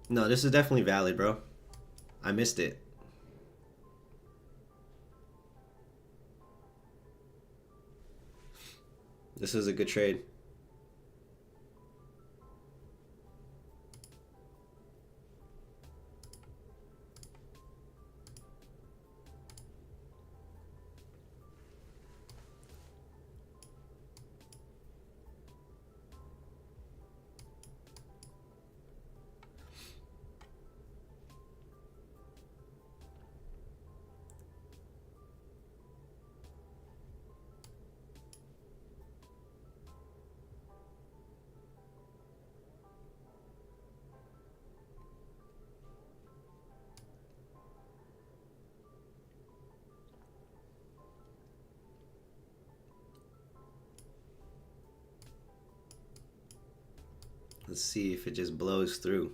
No, this is definitely valid, bro. I missed it. This is a good trade. Let's see if it just blows through.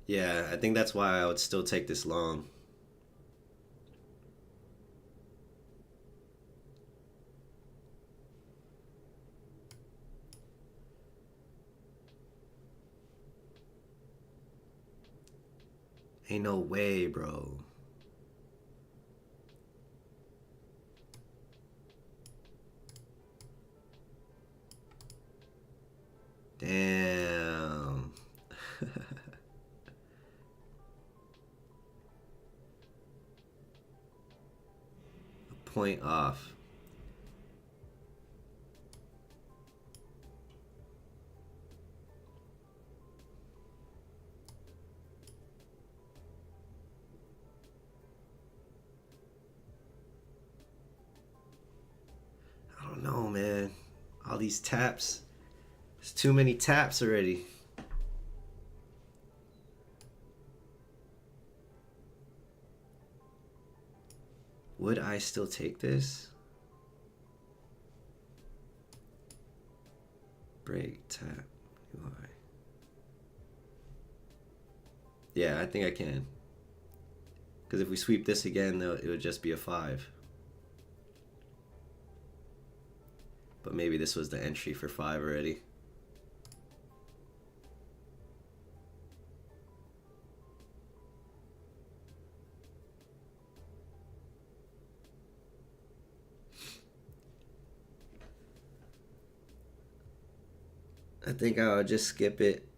Yeah, I think that's why I would still take this long. Ain't no way, bro. Damn. A point off. I don't know, man. All these taps. There's too many taps already. Would I still take this? Break, tap, UI. Yeah, I think I can. Because if we sweep this again, it would just be a 5. But maybe this was the entry for 5 already. I think I'll just skip it.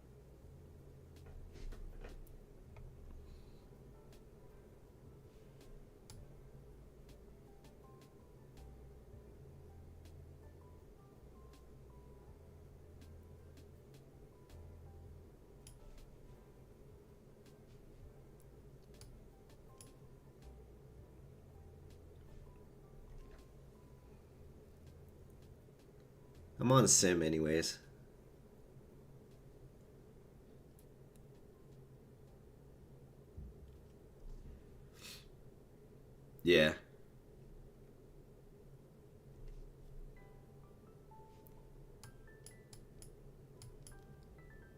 I'm on sim anyways. Yeah.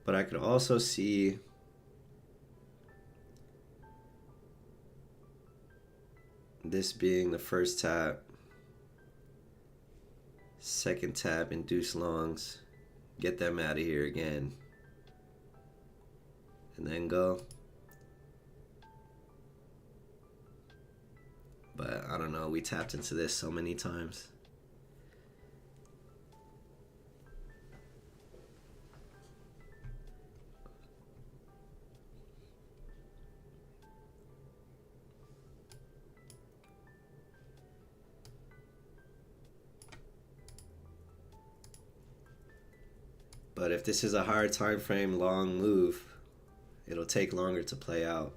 But I could also see this being the first tap, second tap, induce longs, get them out of here again, and then go. But I don't know, we tapped into this so many times. But if this is a higher time frame, long move, it'll take longer to play out.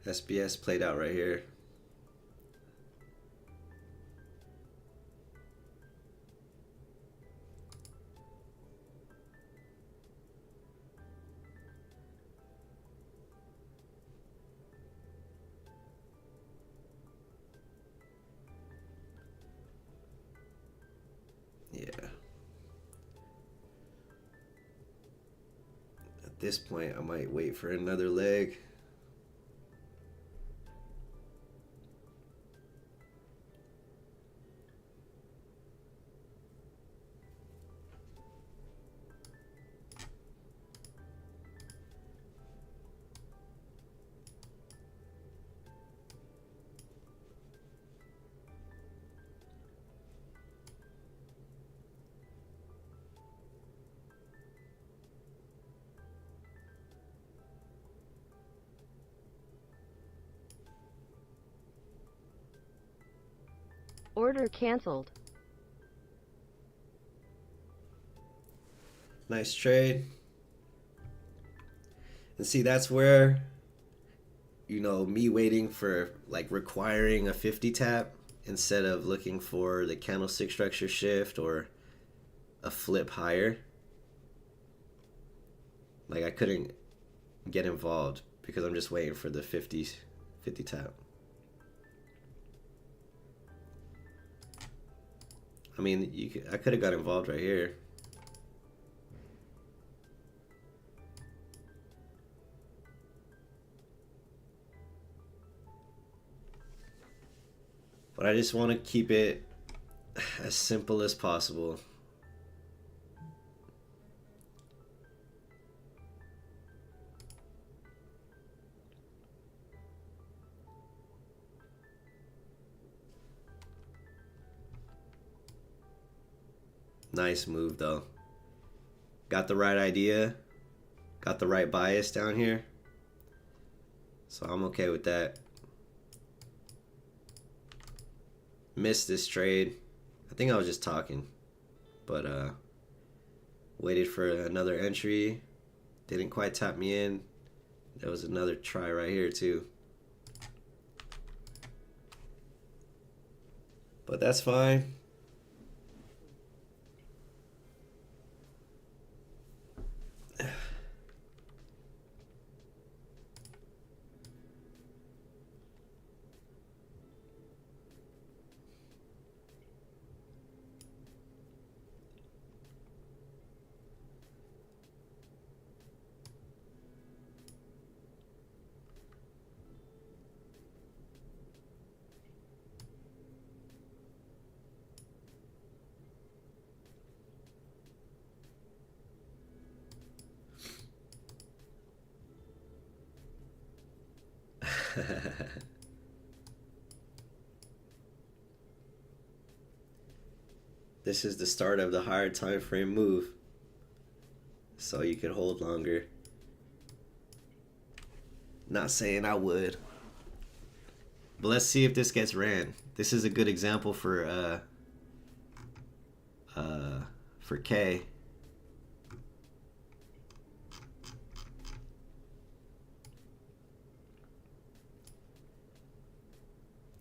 SBS played out right here. Yeah. At this point, I might wait for another leg. Order canceled. Nice trade. And see, that's where, you know, me waiting for, like, requiring a 50 tap instead of looking for the candlestick structure shift or a flip higher. Like, I couldn't get involved because I'm just waiting for the 50 tap. I mean, I could have got involved right here. But I just want to keep it as simple as possible. Nice move though. Got the right idea. Got the right bias down here. So I'm okay with that. Missed this trade. I think I was just talking. But waited for another entry. Didn't quite tap me in. There was another try right here too. But that's fine. This is the start of the higher time frame move, so you can hold longer. Not saying I would, but let's see if this gets ran. This is a good example for K.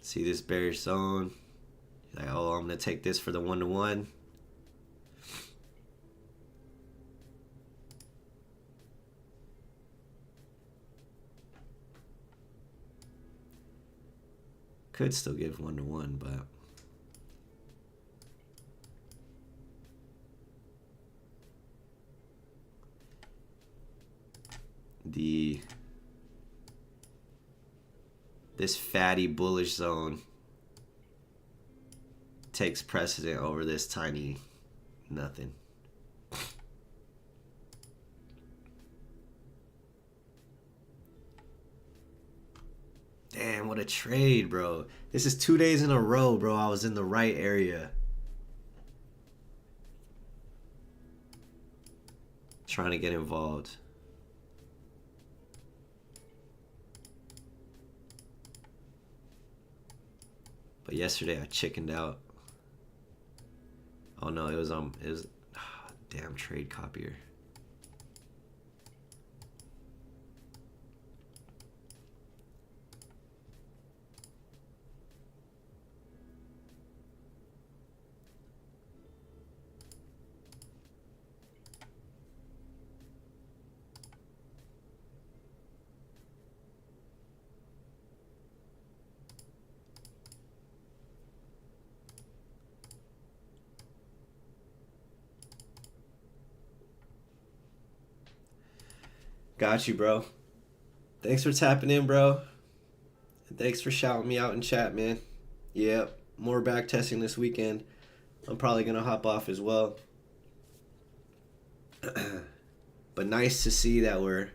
See this bearish zone. Like, oh, I'm gonna take this for the 1-to-1. Could still give 1-to-1, but this fatty bullish zone takes precedent over this tiny nothing. Damn, what a trade, bro. This is 2 days in a row, bro. I was in the right area. Trying to get involved. But yesterday I chickened out. Oh no, it was damn trade copier. Got you, bro. Thanks for tapping in, bro. And thanks for shouting me out in chat, man. Yep, more back testing this weekend. I'm probably going to hop off as well. But nice to see that we're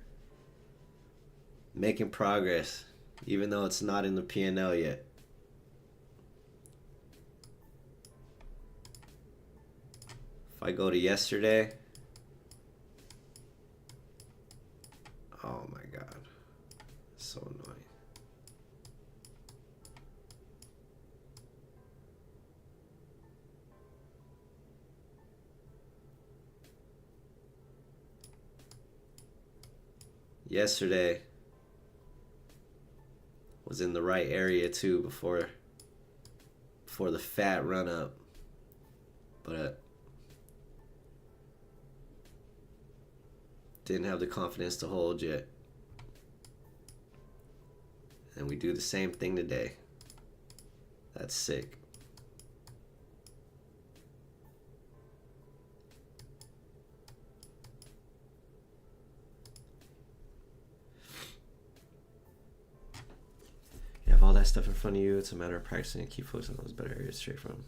making progress, even though it's not in the P&L yet. If I go to yesterday, oh my god, so annoying. Yesterday was in the right area too before the fat run up, but didn't have the confidence to hold yet. And we do the same thing today. That's sick. You have all that stuff in front of you. It's a matter of practicing and keep focusing on those better areas straight from.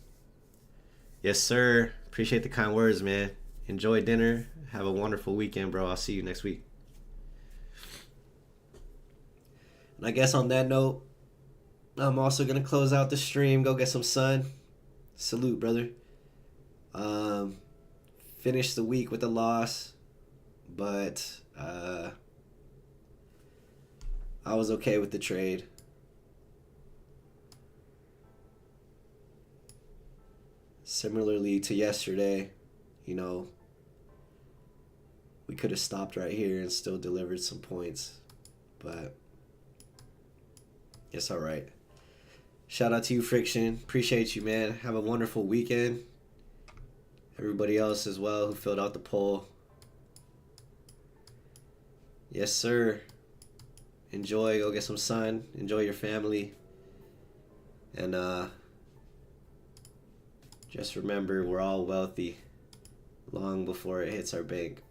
Yes, sir. Appreciate the kind words, man. Enjoy dinner. Have a wonderful weekend, bro. I'll see you next week. And I guess on that note, I'm also going to close out the stream. Go get some sun. Salute, brother. Finish the week with a loss. But I was okay with the trade. Similarly to yesterday, you know, we could have stopped right here and still delivered some points, but it's all right. Shout out to you, Friction. Appreciate you, man. Have a wonderful weekend. Everybody else as well who filled out the poll. Yes, sir. Enjoy. Go get some sun. Enjoy your family. And just remember, we're all wealthy long before it hits our bank.